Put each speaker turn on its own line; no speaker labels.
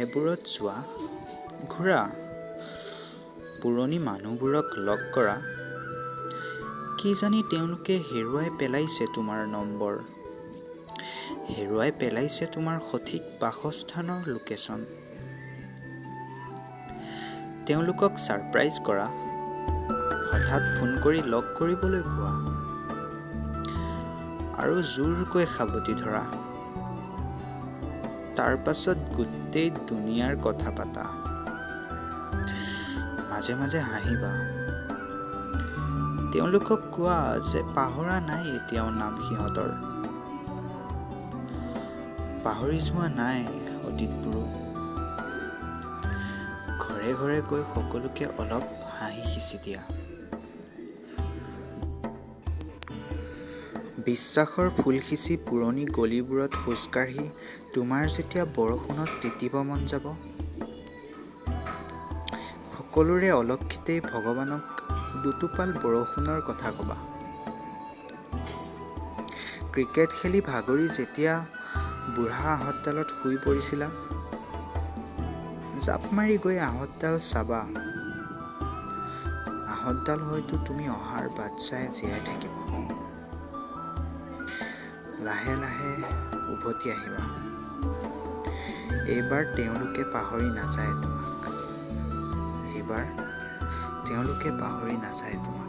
ঠাইবোৰত যোৱা, ঘূৰা, পুৰণি মানুহবোৰক লগ কৰা। কি জানি তেওঁলোকে হেৰুৱাই পেলাইছে তোমাৰ নম্বৰ, হেৰুৱাই পেলাইছে তোমাৰ সঠিক বাসস্থানৰ লোকেশ্যন। তেওঁলোকক ছাৰপ্ৰাইজ কৰা, হঠাৎ ফোন কৰি লগ কৰিবলৈ কোৱা, আৰু জোৰকৈ সাবটি ধৰা। তাৰ পাছত গোটেই দুনিয়াৰ কথা পাতা। মাজে মাজে হাঁহিবা। তেওঁলোকক কোৱা যে পাহৰা নাই এতিয়াও নাম সিহঁতৰ, পাহৰি যোৱা নাই অতীতবোৰো। ঘৰে ঘৰে গৈ সকলোকে অলপ হাঁহি সিঁচি দিয়া। বিশ্বাসৰ ফুল সিঁচি পুৰণি গলিবোৰত খোজকাঢ়ি তোমাৰ যেতিয়া বৰষুণত তিতিব মন যাব, সকলোৰে অলক্ষিতেই ভগৱানক দুটোপাল বৰষুণৰ কথা কবা। ক্ৰিকেট খেলি ভাগৰি যেতিয়া বুঢ়া আহঁতডালত শুই পৰিছিলা, জাপ মাৰি গৈ আহঁতডাল চাবা। আহঁতডাল হয়তো তুমি অহাৰ বাট চাই জীয়াই থাকিব। লাহে লাহে উভতি আহিবা। এইবাৰ তেওঁলোকে পাহৰি নাযায় তোমাক। এইবাৰ তেওঁলোকে পাহৰি নাযায় তোমাক।